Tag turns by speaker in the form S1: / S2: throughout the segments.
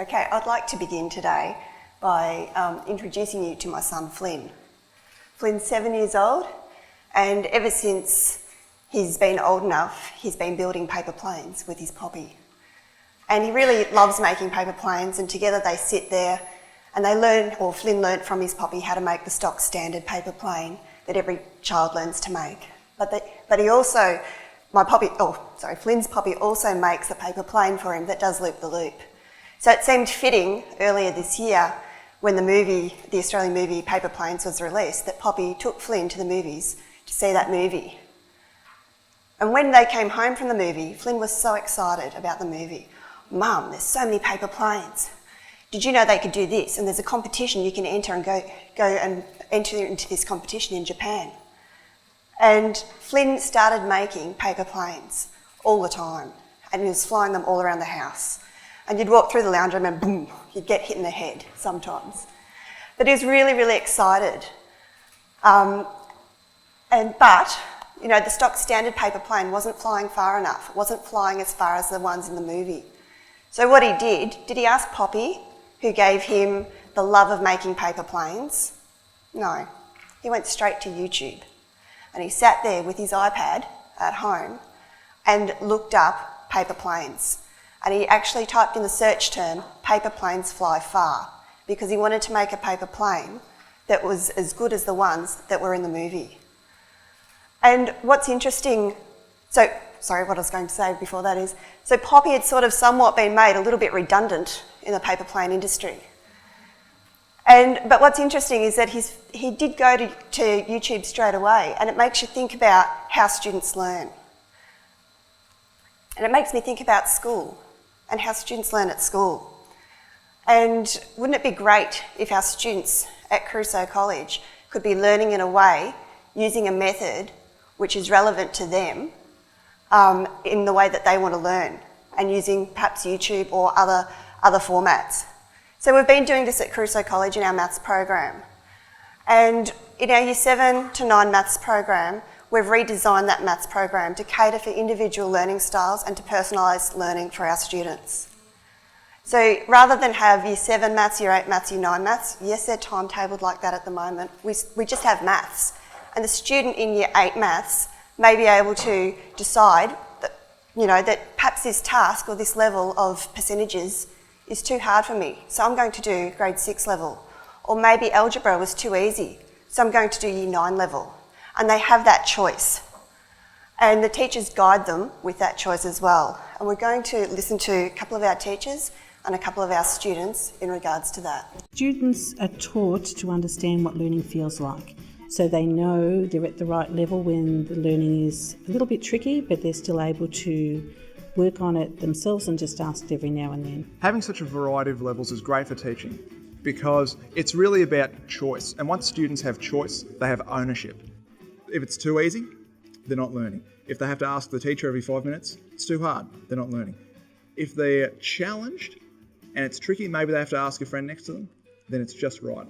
S1: Okay, I'd like to begin today by introducing you to my son Flynn. Flynn's 7 years old, and ever since he's been old enough, he's been building paper planes with his Papi. And he really loves making paper planes, and together they sit there and they learn, or Flynn learnt from his Papi, how to make the stock standard paper plane that every child learns to make. But he also, Flynn's Papi also makes a paper plane for him that does loop the loop. So it seemed fitting earlier this year when the Australian movie Paper Planes was released, that Papi took Flynn to the movies to see that movie. And when they came home from the movie, Flynn was so excited about the movie. Mum, there's so many paper planes. Did you know they could do this? And there's a competition you can enter and go and enter into this competition in Japan. And Flynn started making paper planes all the time, and he was flying them all around the house. And you'd walk through the lounge room and boom, you'd get hit in the head sometimes. But he was really, really excited. But the stock standard paper plane wasn't flying far enough. It wasn't flying as far as the ones in the movie. So what he did he ask Papi, who gave him the love of making paper planes? No, he went straight to YouTube. And he sat there with his iPad at home and looked up paper planes. And he actually typed in the search term, paper planes fly far, because he wanted to make a paper plane that was as good as the ones that were in the movie. And what's interesting, what I was going to say before that is, so Papi had sort of somewhat been made a little bit redundant in the paper plane industry. But what's interesting is that he did go to YouTube straight away, and it makes you think about how students learn. And it makes me think about school and how students learn at school. And wouldn't it be great if our students at Crusoe College could be learning in a way, using a method which is relevant to them in the way that they want to learn, and using perhaps YouTube or other formats. So we've been doing this at Crusoe College in our maths program. And in our Year 7 to 9 maths program, we've redesigned that maths program to cater for individual learning styles and to personalise learning for our students. So rather than have Year 7 maths, Year 8 maths, Year 9 maths, yes, they're timetabled like that at the moment, we just have maths. And the student in Year 8 maths may be able to decide that perhaps this task or this level of percentages is too hard for me, so I'm going to do grade 6 level. Or maybe algebra was too easy, so I'm going to do Year 9 level. And they have that choice. And the teachers guide them with that choice as well. And we're going to listen to a couple of our teachers and a couple of our students in regards to that.
S2: Students are taught to understand what learning feels like. So they know they're at the right level when the learning is a little bit tricky, but they're still able to work on it themselves and just ask every now and then.
S3: Having such a variety of levels is great for teaching because it's really about choice. And once students have choice, they have ownership. If it's too easy, they're not learning. If they have to ask the teacher every 5 minutes, it's too hard, they're not learning. If they're challenged and it's tricky, maybe they have to ask a friend next to them, then it's just right.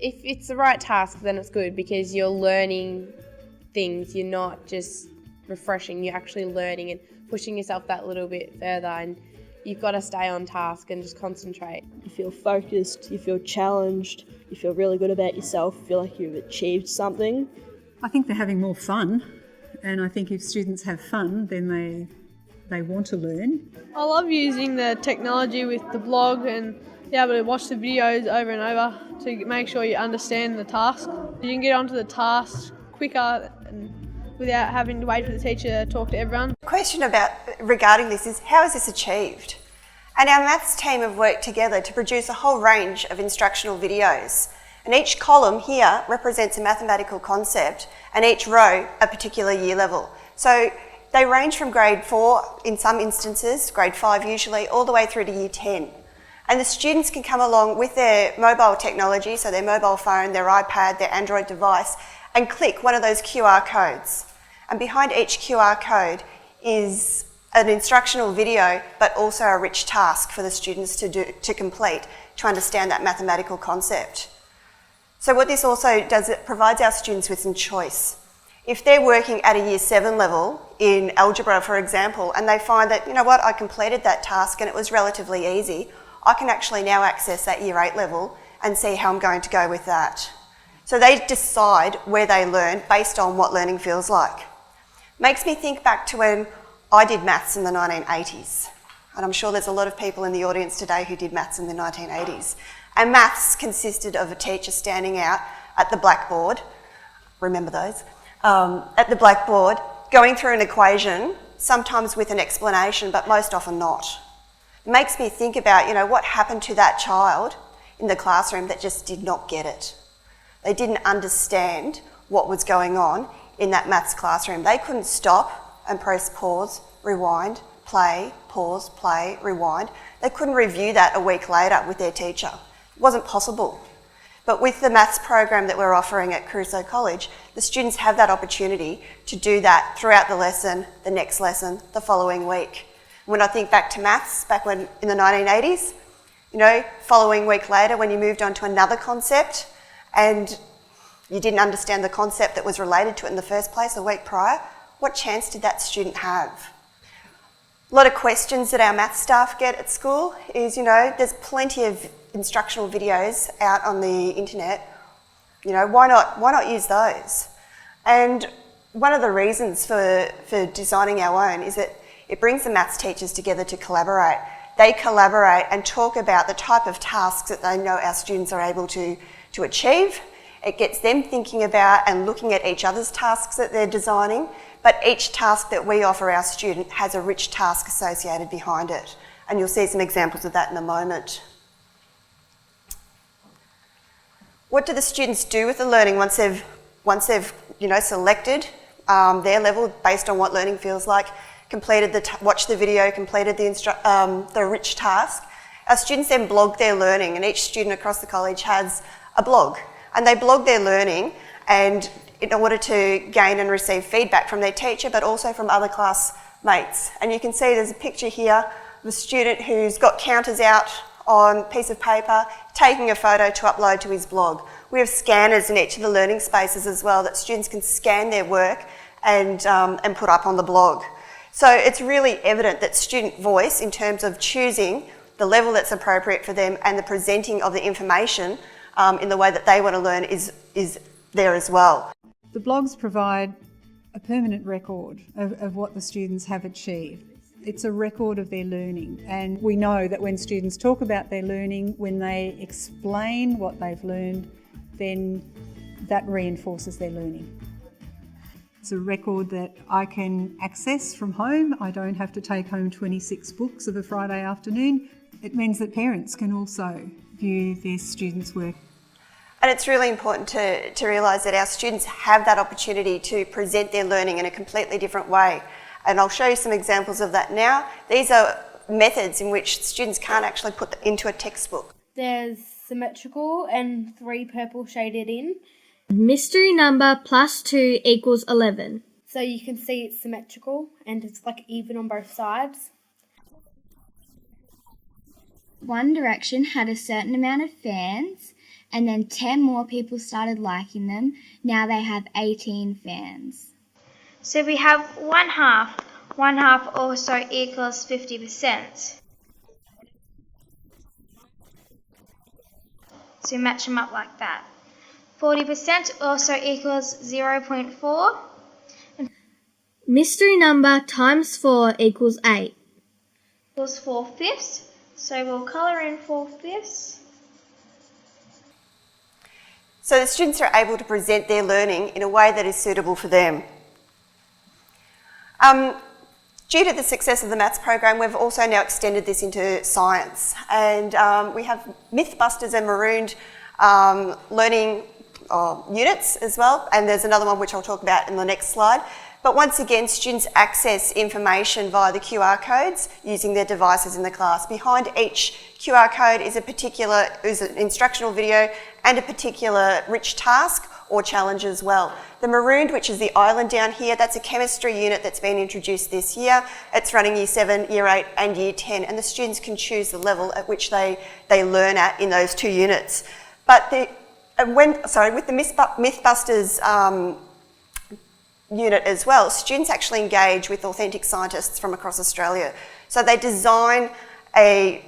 S4: If it's the right task, then it's good because you're learning things. You're not just refreshing, you're actually learning and pushing yourself that little bit further, and you've got to stay on task and just concentrate.
S5: You feel focused, you feel challenged, you feel really good about yourself, you feel like you've achieved something.
S6: I think they're having more fun, and I think if students have fun, then they want to learn.
S7: I love using the technology with the blog and be able to watch the videos over and over to make sure you understand the task. You can get onto the task quicker and without having to wait for the teacher to talk to everyone.
S1: The question regarding this is, how is this achieved? And our maths team have worked together to produce a whole range of instructional videos. And each column here represents a mathematical concept, and each row a particular year level. So they range from grade 4 in some instances, grade 5 usually, all the way through to Year 10. And the students can come along with their mobile technology, so their mobile phone, their iPad, their Android device, and click one of those QR codes. And behind each QR code is an instructional video, but also a rich task for the students to complete to understand that mathematical concept. So what this also does, it provides our students with some choice. If they're working at a Year 7 level in algebra, for example, and they find that, you know what, I completed that task and it was relatively easy, I can actually now access that Year 8 level and see how I'm going to go with that. So they decide where they learn based on what learning feels like. Makes me think back to when I did maths in the 1980s. And I'm sure there's a lot of people in the audience today who did maths in the 1980s. And maths consisted of a teacher standing out at the blackboard, remember those, at the blackboard, going through an equation, sometimes with an explanation, but most often not. It makes me think about, what happened to that child in the classroom that just did not get it. They didn't understand what was going on in that maths classroom. They couldn't stop and press pause, rewind, play, pause, play, rewind. They couldn't review that a week later with their teacher. It wasn't possible. But with the maths program that we're offering at Crusoe College, the students have that opportunity to do that throughout the lesson, the next lesson, the following week. When I think back to maths, back when in the 1980s, following week later when you moved on to another concept and you didn't understand the concept that was related to it in the first place a week prior, what chance did that student have? A lot of questions that our maths staff get at school is, there's plenty of instructional videos out on the internet. Why not use those? And one of the reasons for designing our own is that it brings the maths teachers together to collaborate. They collaborate and talk about the type of tasks that they know our students are able to achieve. It gets them thinking about and looking at each other's tasks that they're designing, but each task that we offer our student has a rich task associated behind it. And you'll see some examples of that in a moment. What do the students do with the learning once they've selected their level based on what learning feels like, completed watched the video, completed the rich task? Our students then blog their learning, and each student across the college has a blog. And they blog their learning and in order to gain and receive feedback from their teacher, but also from other classmates. And you can see there's a picture here of a student who's got counters out on a piece of paper, taking a photo to upload to his blog. We have scanners in each of the learning spaces as well that students can scan their work and put up on the blog. So it's really evident that student voice in terms of choosing the level that's appropriate for them and the presenting of the information in the way that they want to learn is there as well.
S6: The blogs provide a permanent record of what the students have achieved. It's a record of their learning, and we know that when students talk about their learning, when they explain what they've learned, then that reinforces their learning. It's a record that I can access from home. I don't have to take home 26 books of a Friday afternoon. It means that parents can also view their students' work.
S1: And it's really important to realise that our students have that opportunity to present their learning in a completely different way. And I'll show you some examples of that now. These are methods in which students can't actually put into a textbook.
S8: There's symmetrical and 3 purple shaded in.
S9: Mystery number plus 2 equals 11.
S8: So you can see it's symmetrical and it's like even on both sides.
S9: One Direction had a certain amount of fans, and then 10 more people started liking them. Now they have 18 fans.
S10: So we have 1/2. 1/2 also equals 50%. So we match them up like that. 40% also equals 0.4.
S9: Mystery number times 4 equals 8.
S10: Equals 4/5. So we'll colour in 4/5.
S1: So the students are able to present their learning in a way that is suitable for them. Due to the success of the maths program, we've also now extended this into science. And we have Mythbusters and Marooned learning units as well. And there's another one which I'll talk about in the next slide. But once again, students access information via the QR codes using their devices in the class. Behind each QR code is an instructional video and a particular rich task or challenge as well. The Marooned, which is the island down here, that's a chemistry unit that's been introduced this year. It's running Year 7, Year 8 and Year 10, and the students can choose the level at which they learn at in those 2 units. But with the Mythbusters unit as well, students actually engage with authentic scientists from across Australia. So they design a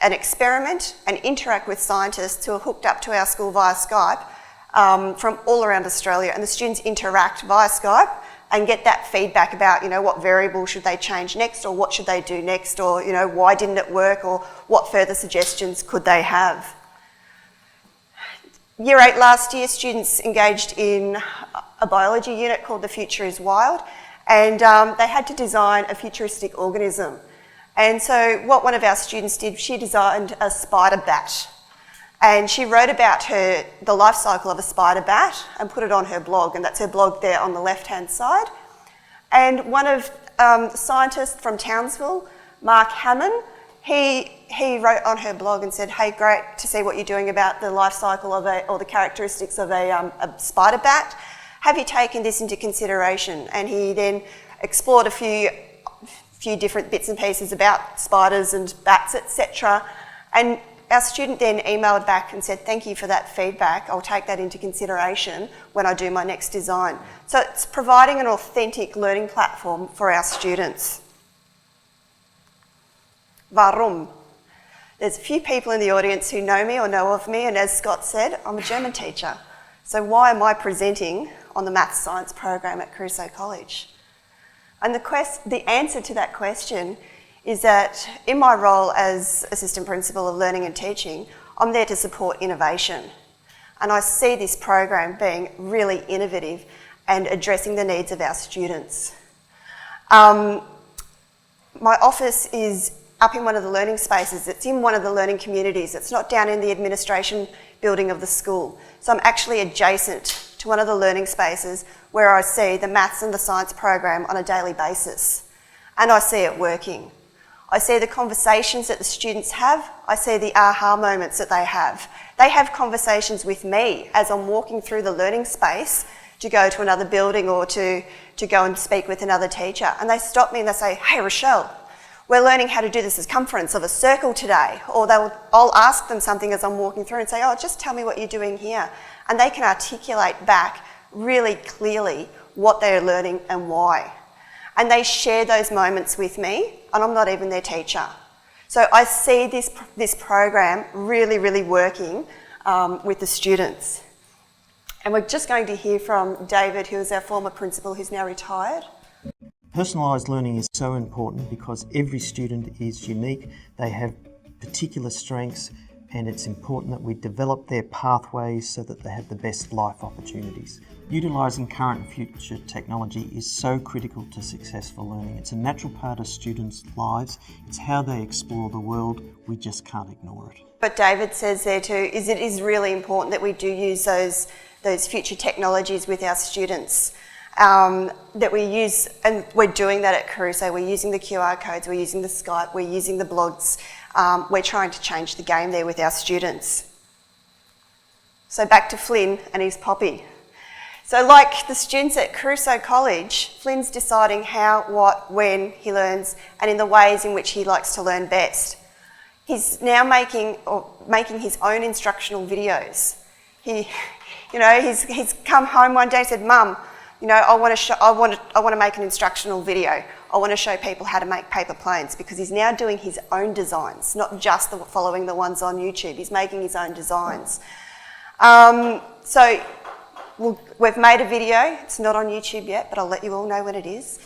S1: and experiment and interact with scientists who are hooked up to our school via Skype from all around Australia, and the students interact via Skype and get that feedback about, what variable should they change next, or what should they do next, or, why didn't it work, or what further suggestions could they have. Year 8 last year, students engaged in a biology unit called The Future is Wild, and they had to design a futuristic organism. And so what one of our students did, she designed a spider bat. And she wrote about the life cycle of a spider bat and put it on her blog, and that's her blog there on the left-hand side. And one of the scientists from Townsville, Mark Hammond, he wrote on her blog and said, hey, great to see what you're doing about the life cycle of or the characteristics of a spider bat. Have you taken this into consideration? And he then explored a few different bits and pieces about spiders and bats, etc. And our student then emailed back and said, thank you for that feedback. I'll take that into consideration when I do my next design. So it's providing an authentic learning platform for our students. Warum? There's a few people in the audience who know me or know of me, and as Scott said, I'm a German teacher. So why am I presenting on the Maths Science program at Crusoe College? And the answer to that question is that in my role as Assistant Principal of Learning and Teaching, I'm there to support innovation. And I see this program being really innovative and addressing the needs of our students. My office is up in one of the learning spaces. It's in one of the learning communities. It's not down in the administration building of the school. So I'm actually adjacent to one of the learning spaces where I see the maths and the science program on a daily basis. And I see it working. I see the conversations that the students have. I see the aha moments that they have. They have conversations with me as I'm walking through the learning space to go to another building or to go and speak with another teacher. And they stop me and they say, hey, Richelle, we're learning how to do the circumference of a circle today. Or I'll ask them something as I'm walking through and say, oh, just tell me what you're doing here. And they can articulate back really clearly what they're learning and why. And they share those moments with me, and I'm not even their teacher. So I see this program really, really working with the students. And we're just going to hear from David, who is our former principal, who's now retired.
S11: Personalised learning is so important because every student is unique. They have particular strengths, and it's important that we develop their pathways so that they have the best life opportunities. Utilising current and future technology is so critical to successful learning. It's a natural part of students' lives. It's how they explore the world. We just can't ignore it.
S1: What David says there too is it is really important that we do use those future technologies with our students. That we use, and we're doing that at Crusoe. We're using the QR codes, we're using the Skype, we're using the blogs. We're trying to change the game there with our students. So back to Flynn and his Papi. So like the students at Crusoe College, Flynn's deciding how, what, when he learns and in the ways in which he likes to learn best. He's now making his own instructional videos. He's come home one day and said, Mum, I want to make an instructional video. I want to show people how to make paper planes, because he's now doing his own designs, not just following the ones on YouTube. He's making his own designs. We've made a video. It's not on YouTube yet, but I'll let you all know when it is.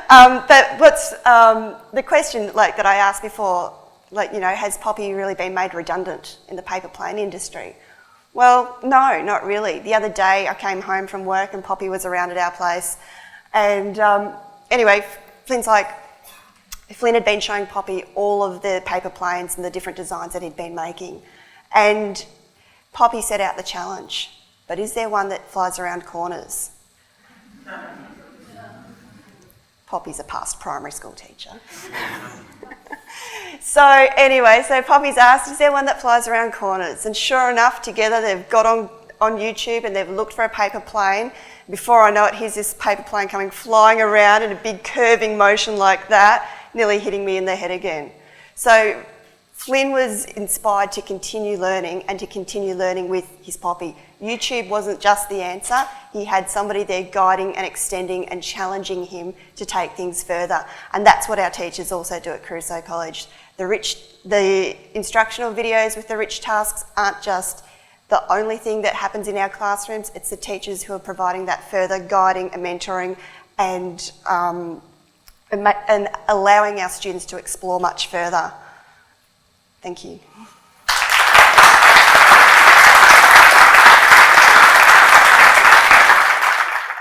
S1: But what's the question that I asked before, has Papi really been made redundant in the paper plane industry? Well, no, not really. The other day I came home from work and Papi was around at our place, and anyway, Flynn had been showing Papi all of the paper planes and the different designs that he'd been making, and Papi set out the challenge. But is there one that flies around corners? Papi's a past primary school teacher. So Papi's asked, is there one that flies around corners? And sure enough, together they've got on YouTube and they've looked for a paper plane. Before I know it, here's this paper plane coming flying around in a big curving motion like that, nearly hitting me in the head again. So Flynn was inspired to continue learning and to continue learning with his Papi. YouTube wasn't just the answer. He had somebody there guiding and extending and challenging him to take things further. And that's what our teachers also do at Crusoe College. The instructional videos with the rich tasks aren't just the only thing that happens in our classrooms, it's the teachers who are providing that further guiding and mentoring and allowing our students to explore much further. Thank you.